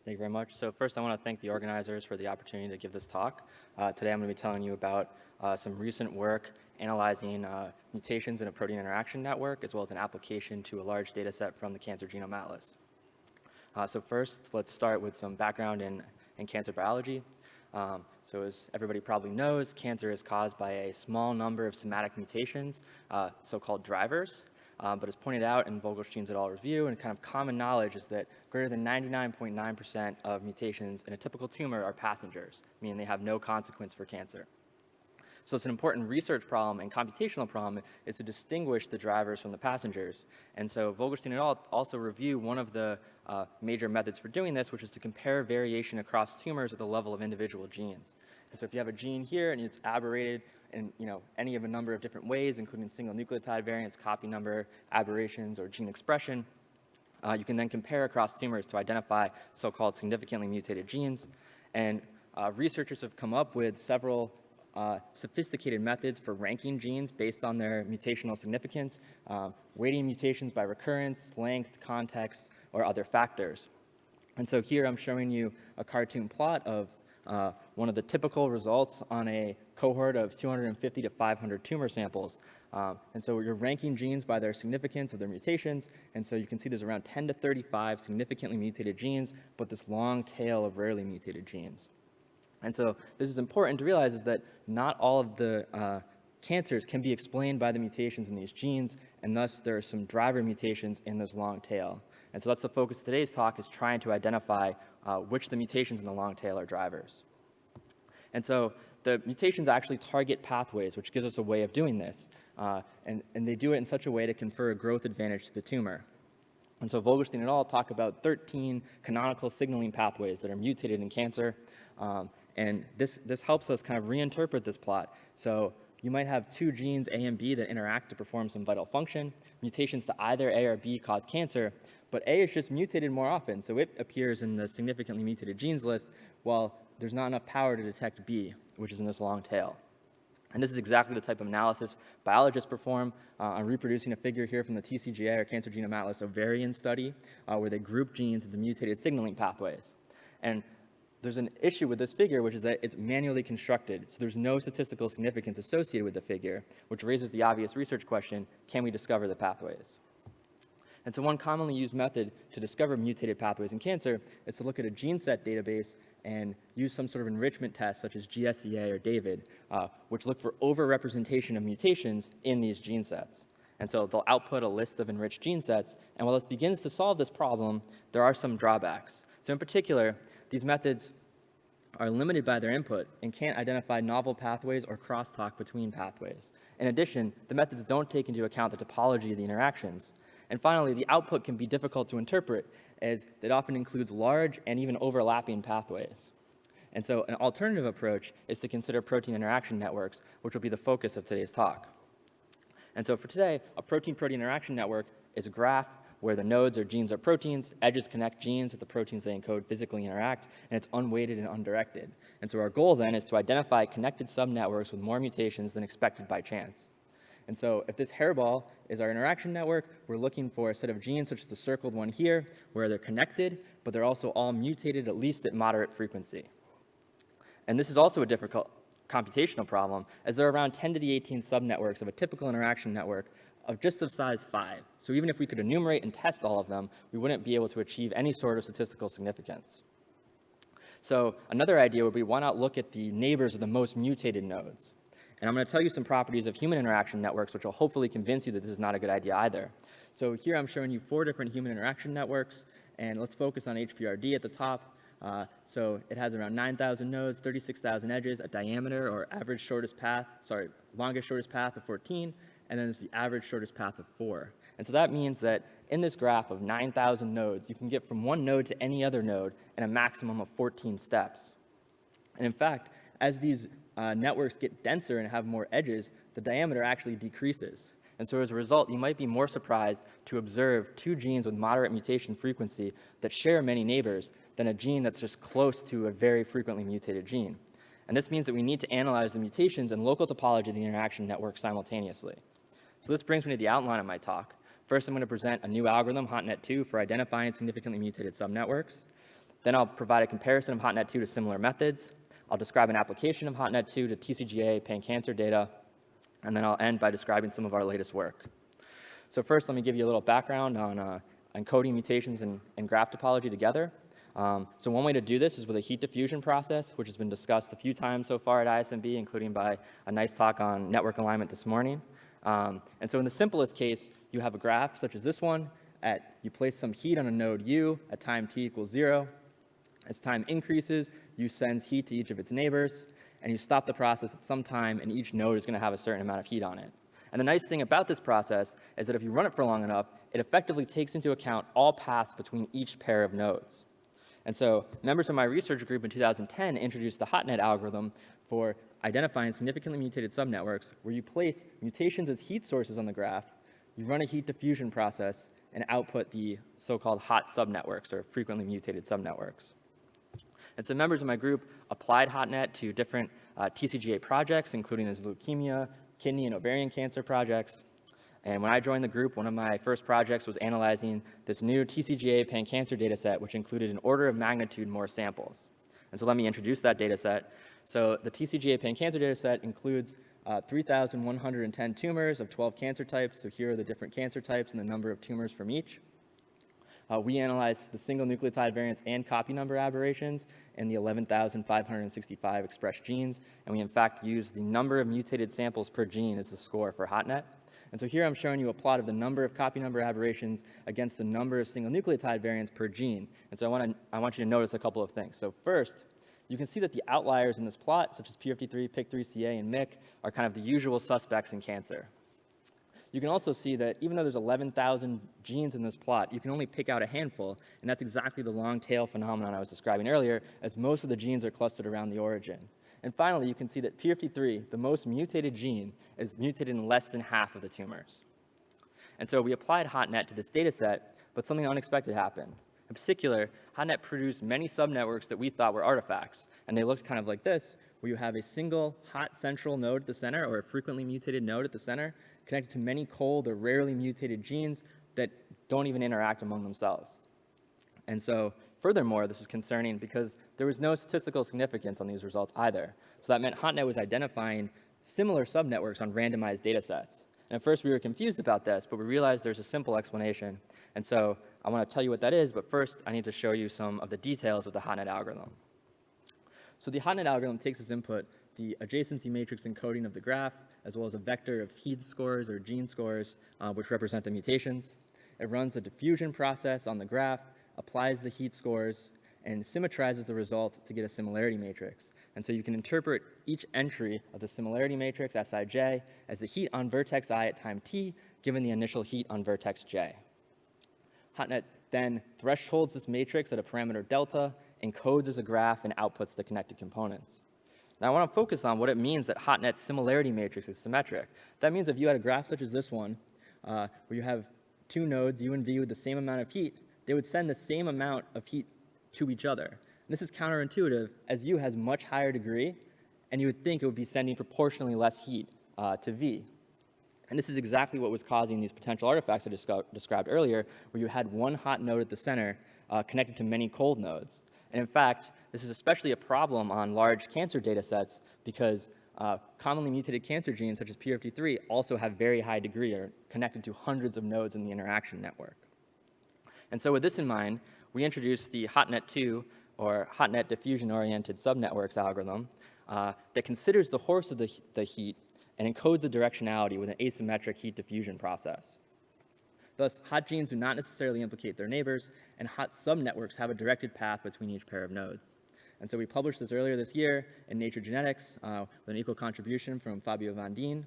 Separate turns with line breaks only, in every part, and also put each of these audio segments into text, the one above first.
Thank you very much. So first, I want to thank the organizers for the opportunity to give this talk. Today, I'm going to be telling you about some recent work analyzing mutations in a protein interaction network, as well as an application to a large data set from the cancer genome atlas. So first, let's start with some background in cancer biology. So as everybody probably knows, cancer is caused by a small number of somatic mutations, so-called drivers. But as pointed out in Vogelstein's et al. Review, and kind of common knowledge is that greater than 99.9% of mutations in a typical tumor are passengers, meaning they have no consequence for cancer. So it's an important research problem and computational problem is to distinguish the drivers from the passengers. And so Vogelstein et al. Also review one of the major methods for doing this, which is to compare variation across tumors at the level of individual genes. And so if you have a gene here and it's aberrated in any of a number of different ways, including single nucleotide variants, copy number, aberrations, or gene expression, you can then compare across tumors to identify so-called significantly mutated genes. And researchers have come up with several sophisticated methods for ranking genes based on their mutational significance, weighting mutations by recurrence, length, context, or other factors. And so here I'm showing you a cartoon plot of one of the typical results on a cohort of 250 to 500 tumor samples. And so you're ranking genes by their significance of their mutations, and so you can see there's around 10 to 35 significantly mutated genes, but this long tail of rarely mutated genes. And so this is important to realize is that not all of the cancers can be explained by the mutations in these genes, and thus there are some driver mutations in this long tail. And so that's the focus of today's talk, is trying to identify which of the mutations in the long tail are drivers. And so the mutations actually target pathways, which gives us a way of doing this. And they do it in such a way to confer a growth advantage to the tumor. And so Vogelstein et al. Talk about 13 canonical signaling pathways that are mutated in cancer. And this helps us kind of reinterpret this plot. So you might have two genes, A and B, that interact to perform some vital function. Mutations to either A or B cause cancer, but A is just mutated more often, so it appears in the significantly mutated genes list, while there's not enough power to detect B, which is in this long tail. And this is exactly the type of analysis biologists perform. I'm reproducing a figure here from the TCGA, or Cancer Genome Atlas ovarian study, where they group genes into mutated signaling pathways. And there's an issue with this figure, which is that it's manually constructed, so there's no statistical significance associated with the figure, which raises the obvious research question, can we discover the pathways? And so one commonly used method to discover mutated pathways in cancer is to look at a gene set database and use some sort of enrichment test, such as GSEA or DAVID, which look for overrepresentation of mutations in these gene sets. And so they'll output a list of enriched gene sets, and while this begins to solve this problem, there are some drawbacks. So in particular, these methods are limited by their input and can't identify novel pathways or crosstalk between pathways. In addition, the methods don't take into account the topology of the interactions. And finally, the output can be difficult to interpret, as it often includes large and even overlapping pathways. And so an alternative approach is to consider protein interaction networks, which will be the focus of today's talk. And so for today, a protein-protein interaction network is a graph where the nodes or genes are proteins, edges connect genes that the proteins they encode physically interact, and it's unweighted and undirected. And so our goal then is to identify connected subnetworks with more mutations than expected by chance. And so if this hairball is our interaction network, we're looking for a set of genes, such as the circled one here, where they're connected, but they're also all mutated at least at moderate frequency. And this is also a difficult computational problem, as there are around 10 to the 18 subnetworks of a typical interaction network of just of size 5. So even if we could enumerate and test all of them, we wouldn't be able to achieve any sort of statistical significance. So another idea would be, why not look at the neighbors of the most mutated nodes? And I'm going to tell you some properties of human interaction networks, which will hopefully convince you that this is not a good idea either. So here I'm showing you 4 different human interaction networks, and let's focus on HPRD at the top. So it has around 9,000 nodes, 36,000 edges, a diameter or longest shortest path of 14, and then there's the average shortest path of 4. And so that means that in this graph of 9,000 nodes, you can get from one node to any other node in a maximum of 14 steps. And in fact, as these networks get denser and have more edges, the diameter actually decreases. And so as a result, you might be more surprised to observe 2 genes with moderate mutation frequency that share many neighbors than a gene that's just close to a very frequently mutated gene. And this means that we need to analyze the mutations and local topology of the interaction network simultaneously. So this brings me to the outline of my talk. First, I'm going to present a new algorithm, HotNet 2, for identifying significantly mutated subnetworks. Then I'll provide a comparison of HotNet 2 to similar methods. I'll describe an application of HotNet 2 to TCGA pan-cancer data, and then I'll end by describing some of our latest work. So first, let me give you a little background on encoding mutations and graph topology together. So one way to do this is with a heat diffusion process, which has been discussed a few times so far at ISMB, including by a nice talk on network alignment this morning. And so in the simplest case, you have a graph such as this one. You place some heat on a node U at time t equals 0. As time increases, U sends heat to each of its neighbors, and you stop the process at some time, and each node is going to have a certain amount of heat on it. And the nice thing about this process is that if you run it for long enough, it effectively takes into account all paths between each pair of nodes. And so members of my research group in 2010 introduced the HotNet algorithm for identifying significantly mutated subnetworks, where you place mutations as heat sources on the graph, you run a heat diffusion process, and output the so-called hot subnetworks, or frequently mutated subnetworks. And so members of my group applied HotNet to different TCGA projects, including as leukemia, kidney, and ovarian cancer projects. And when I joined the group, one of my first projects was analyzing this new TCGA pan-cancer data set, which included an order of magnitude more samples. And so let me introduce that data set. So the TCGA pan-cancer data set includes 3,110 tumors of 12 cancer types. So here are the different cancer types and the number of tumors from each. We analyzed the single nucleotide variants and copy number aberrations in the 11,565 expressed genes, and we in fact used the number of mutated samples per gene as the score for HotNet. And so here I'm showing you a plot of the number of copy number aberrations against the number of single nucleotide variants per gene. And so I want you to notice a couple of things. So first, you can see that the outliers in this plot, such as P53, PIK3CA, and MYC, are kind of the usual suspects in cancer. You can also see that even though there's 11,000 genes in this plot, you can only pick out a handful, and that's exactly the long tail phenomenon I was describing earlier, as most of the genes are clustered around the origin. And finally, you can see that P53, the most mutated gene, is mutated in less than half of the tumors. And so we applied HotNet to this data set, but something unexpected happened. In particular, HotNet produced many subnetworks that we thought were artifacts, and they looked kind of like this, where you have a single hot central node at the center, or a frequently mutated node at the center, connected to many cold or rarely mutated genes that don't even interact among themselves. And so, furthermore, this is concerning because there was no statistical significance on these results either. So that meant HotNet was identifying similar subnetworks on randomized data sets. And at first we were confused about this, but we realized there's a simple explanation. And so I want to tell you what that is, but first I need to show you some of the details of the HotNet algorithm. So the HotNet algorithm takes as input the adjacency matrix encoding of the graph, as well as a vector of heat scores or gene scores, which represent the mutations. It runs the diffusion process on the graph, applies the heat scores, and symmetrizes the result to get a similarity matrix. And so you can interpret each entry of the similarity matrix, Sij, as the heat on vertex I at time t, given the initial heat on vertex j. HotNet then thresholds this matrix at a parameter delta, encodes as a graph, and outputs the connected components. Now I want to focus on what it means that HotNet's similarity matrix is symmetric. That means if you had a graph such as this one, where you have two nodes, U and V, with the same amount of heat, they would send the same amount of heat to each other. And this is counterintuitive, as U has much higher degree, and you would think it would be sending proportionally less heat to V. And this is exactly what was causing these potential artifacts I described earlier, where you had one hot node at the center connected to many cold nodes. And in fact, this is especially a problem on large cancer data sets because commonly mutated cancer genes, such as P53, also have very high degree, or connected to hundreds of nodes in the interaction network. And so with this in mind, we introduced the HotNet 2, or HotNet diffusion-oriented subnetworks algorithm that considers the source of the heat and encodes the directionality with an asymmetric heat diffusion process. Thus, hot genes do not necessarily implicate their neighbors, and hot subnetworks have a directed path between each pair of nodes. And so we published this earlier this year in Nature Genetics with an equal contribution from Fabio Van Dien,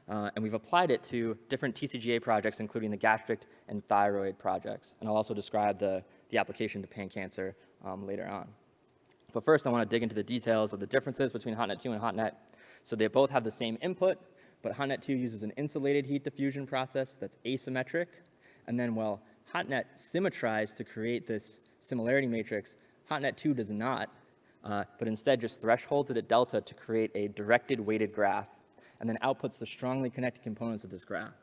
and we've applied it to different TCGA projects, including the gastric and thyroid projects. And I'll also describe the application to pan-cancer later on. But first, I want to dig into the details of the differences between HotNet 2 and HotNet. So they both have the same input, but HotNet 2 uses an insulated heat diffusion process that's asymmetric. And then, while HotNet symmetrized to create this similarity matrix, HotNet 2 does not, but instead just thresholds it at delta to create a directed weighted graph, and then outputs the strongly connected components of this graph.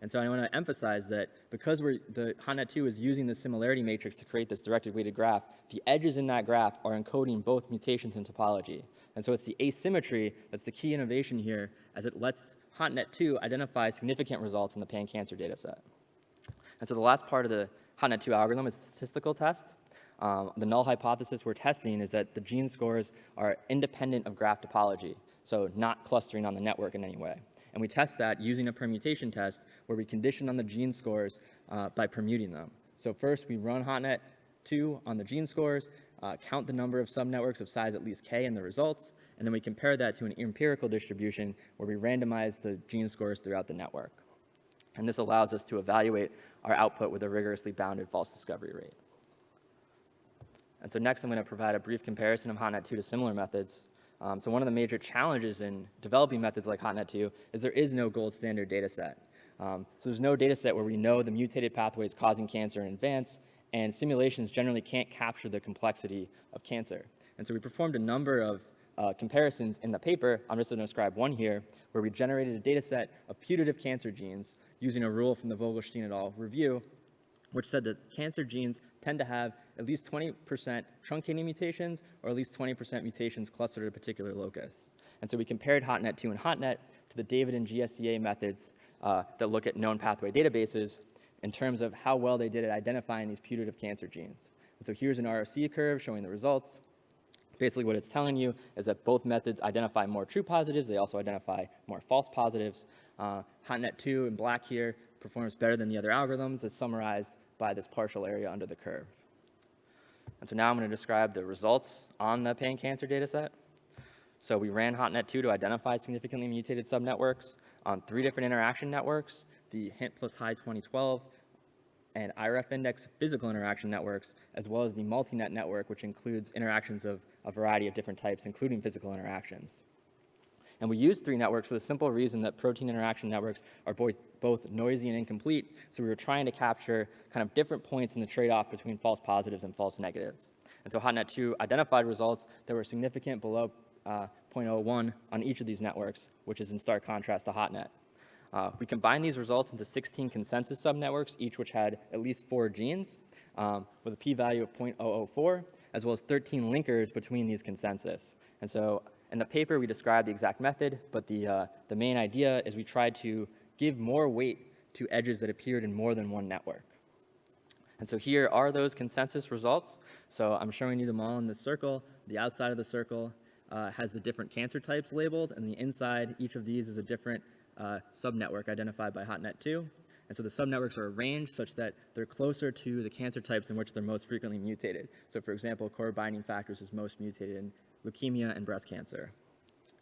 And so I want to emphasize that because the HotNet 2 is using the similarity matrix to create this directed weighted graph, the edges in that graph are encoding both mutations and topology. And so it's the asymmetry that's the key innovation here, as it lets HotNet 2 identify significant results in the pan-cancer data set. And so the last part of the HotNet 2 algorithm is a statistical test. The null hypothesis we're testing is that the gene scores are independent of graph topology, so not clustering on the network in any way. And we test that using a permutation test where we condition on the gene scores by permuting them. So first we run HotNet 2 on the gene scores, count the number of subnetworks of size at least k in the results, and then we compare that to an empirical distribution where we randomize the gene scores throughout the network. And this allows us to evaluate our output with a rigorously bounded false discovery rate. And so next I'm going to provide a brief comparison of HotNet 2 to similar methods. So one of the major challenges in developing methods like HotNet 2 is there is no gold standard data set. So there's no data set where we know the mutated pathways causing cancer in advance, and simulations generally can't capture the complexity of cancer. And so we performed a number of comparisons in the paper. I'm just going to describe one here, where we generated a data set of putative cancer genes using a rule from the Vogelstein et al. Review, which said that cancer genes tend to have at least 20% truncating mutations or at least 20% mutations clustered at a particular locus. And so we compared HotNet 2 and HotNet to the David and GSCA methods that look at known pathway databases in terms of how well they did at identifying these putative cancer genes. And so here's an ROC curve showing the results. Basically what it's telling you is that both methods identify more true positives. They also identify more false positives. HotNet 2 in black here performs better than the other algorithms as summarized by this partial area under the curve. And so now I'm going to describe the results on the pan-cancer data set. So we ran HotNet 2 to identify significantly mutated subnetworks on 3 different interaction networks, the hint plus high 2012 and IREF index physical interaction networks, as well as the multi-net network, which includes interactions of a variety of different types, including physical interactions. And we used 3 networks for the simple reason that protein interaction networks are both noisy and incomplete, so we were trying to capture kind of different points in the trade-off between false positives and false negatives. And so HotNet 2 identified results that were significant below 0.01 on each of these networks, which is in stark contrast to HotNet. We combined these results into 16 consensus subnetworks, each which had at least 4 genes, with a p-value of 0.004, as well as 13 linkers between these consensus. And so in the paper, we described the exact method, but the main idea is we tried to give more weight to edges that appeared in more than one network. And so here are those consensus results. So I'm showing you them all in this circle. The outside of the circle has the different cancer types labeled, and the inside, each of these is a different subnetwork identified by HotNet 2. And so the subnetworks are arranged such that they're closer to the cancer types in which they're most frequently mutated. So for example, core binding factors is most mutated in leukemia and breast cancer.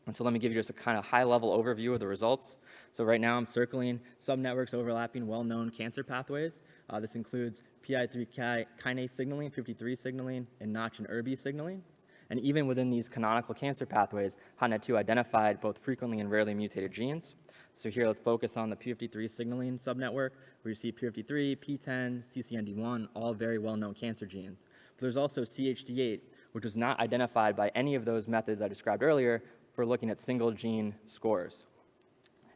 And so let me give you just a kind of high-level overview of the results. So right now I'm circling subnetworks overlapping well-known cancer pathways. This includes PI3 kinase signaling, 53 signaling, and Notch and ERB signaling. And even within these canonical cancer pathways, HotNet 2 identified both frequently and rarely mutated genes. So here let's focus on the p53 signaling subnetwork, where you see p53, p10, CCND1, all very well-known cancer genes. But there's also CHD8, which was not identified by any of those methods I described earlier for looking at single gene scores.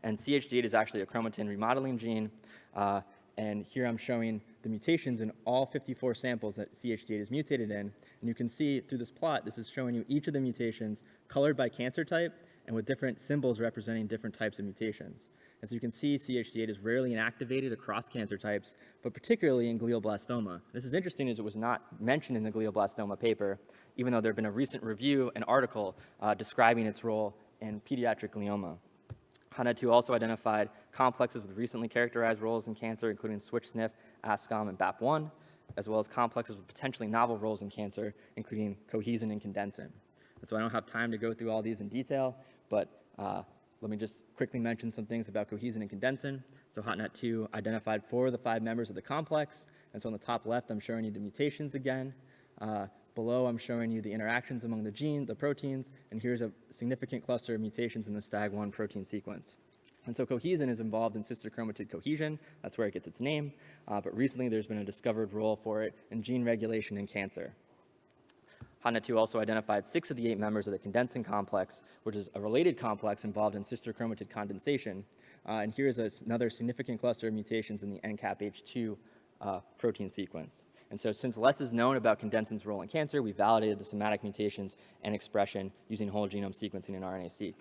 And CHD8 is actually a chromatin remodeling gene, and here I'm showing the mutations in all 54 samples that CHD8 is mutated in. And you can see through this plot, this is showing you each of the mutations colored by cancer type and with different symbols representing different types of mutations. And so you can see CHD8 is rarely inactivated across cancer types, but particularly in glioblastoma. This is interesting as it was not mentioned in the glioblastoma paper, even though there had been a recent review, an article describing its role in pediatric glioma. HotNet 2 also identified complexes with recently characterized roles in cancer, including switch-SNF, ASCOM, and BAP1, as well as complexes with potentially novel roles in cancer, including cohesin and condensin. And so I don't have time to go through all these in detail, but let me just quickly mention some things about cohesin and condensin. So HotNet 2 identified 4 of the 5 members of the complex, and so on the top left, I'm showing you the mutations again. Below, I'm showing you the interactions among the proteins, and here's a significant cluster of mutations in the STAG1 protein sequence. And so cohesin is involved in sister chromatid cohesion. That's where it gets its name. But recently, there's been a discovered role for it in gene regulation in cancer. HotNet 2 also identified 6 of the 8 members of the condensing complex, which is a related complex involved in sister chromatid condensation. And here's another significant cluster of mutations in the NCAPH2 protein sequence. And so since less is known about condensin's role in cancer, we validated the somatic mutations and expression using whole genome sequencing in RNA-seq.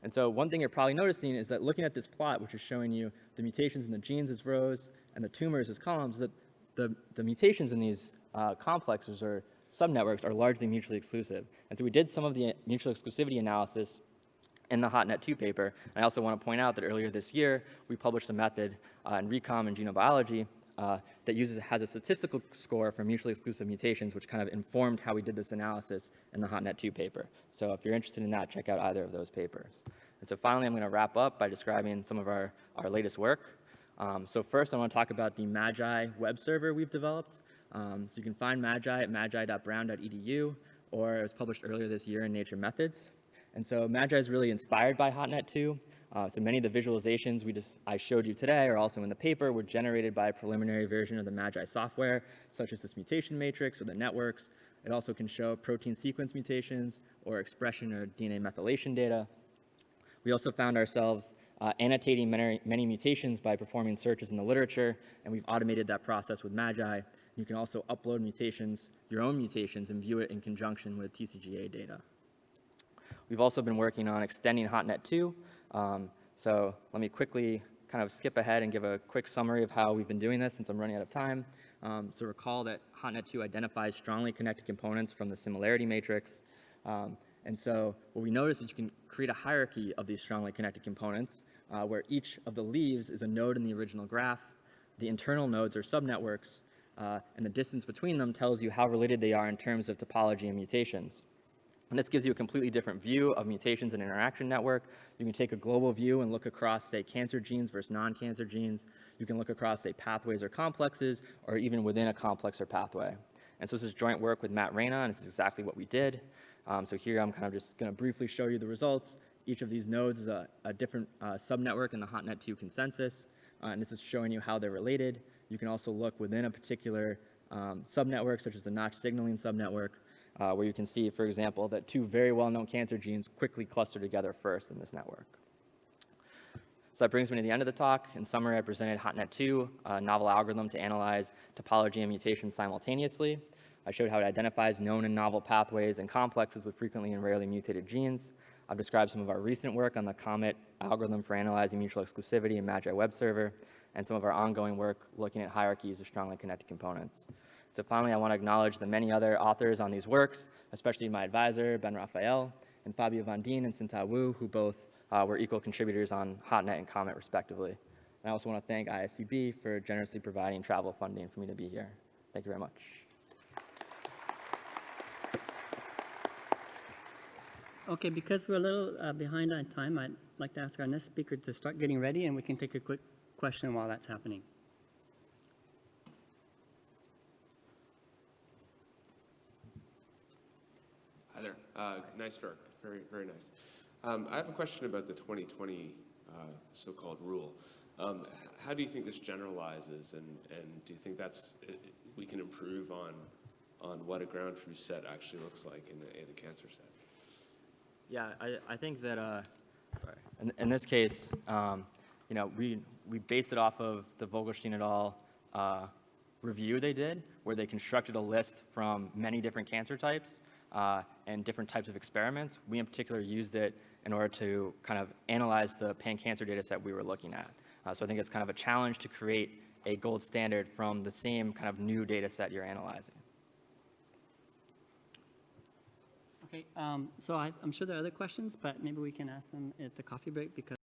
And so one thing you're probably noticing is that looking at this plot, which is showing you the mutations in the genes as rows and the tumors as columns, that the mutations in these complexes or subnetworks are largely mutually exclusive. And so we did some of the mutual exclusivity analysis in the HotNet 2 paper. And I also want to point out that earlier this year, we published a method in Recom and Genobiology that has a statistical score for mutually exclusive mutations, which kind of informed how we did this analysis in the HotNet 2 paper. So if you're interested in that, check out either of those papers. And so finally, I'm going to wrap up by describing some of our latest work. So first, I want to talk about the Magi web server we've developed. So you can find Magi at magi.brown.edu, or it was published earlier this year in Nature Methods. And so Magi is really inspired by HotNet 2. So many of the visualizations I showed you today are also in the paper, were generated by a preliminary version of the Magi software, such as this mutation matrix or the networks. It also can show protein sequence mutations or expression or DNA methylation data. We also found ourselves annotating many mutations by performing searches in the literature, and we've automated that process with Magi. You can also upload mutations, your own mutations, and view it in conjunction with TCGA data. We've also been working on extending HotNet 2. So let me quickly kind of skip ahead and give a quick summary of how we've been doing this since I'm running out of time. So recall that HotNet 2 identifies strongly connected components from the similarity matrix. And so what we notice is you can create a hierarchy of these strongly connected components where each of the leaves is a node in the original graph. The internal nodes are subnetworks, and the distance between them tells you how related they are in terms of topology and mutations. And this gives you a completely different view of mutations in an interaction network. You can take a global view and look across, say, cancer genes versus non-cancer genes. You can look across, say, pathways or complexes, or even within a complex or pathway. And so this is joint work with Matt Reyna, and this is exactly what we did. So here I'm kind of just going to briefly show you the results. Each of these nodes is a different subnetwork in the HotNet 2 consensus, and this is showing you how they're related. You can also look within a particular subnetwork, such as the Notch signaling subnetwork, where you can see, for example, that 2 very well-known cancer genes quickly cluster together first in this network. So that brings me to the end of the talk. In summary, I presented HotNet 2, a novel algorithm to analyze topology and mutations simultaneously. I showed how it identifies known and novel pathways and complexes with frequently and rarely mutated genes. I've described some of our recent work on the COMET algorithm for analyzing mutual exclusivity in Magi web server, and some of our ongoing work looking at hierarchies of strongly connected components. So finally, I want to acknowledge the many other authors on these works, especially my advisor, Ben Raphael, and Fabio Van Dien and Sinta Wu, who both were equal contributors on HotNet and COMET, respectively. And I also want to thank ISCB for generously providing travel funding for me to be here. Thank you very much.
Okay, because we're a little behind on time, I'd like to ask our next speaker to start getting ready, and we can take a quick question while that's happening.
Hi there. Nice work. Very, very nice. I have a question about the 2020 so-called rule. How do you think this generalizes, and do you think we can improve on what a ground truth set actually looks like in the cancer set?
Yeah, I think that, in this case, we based it off of the Vogelstein et al. Review they did, where they constructed a list from many different cancer types and different types of experiments. We in particular used it in order to kind of analyze the pan-cancer data set we were looking at. So I think it's kind of a challenge to create a gold standard from the same kind of new data set you're analyzing.
Okay, so I'm sure there are other questions, but maybe we can ask them at the coffee break because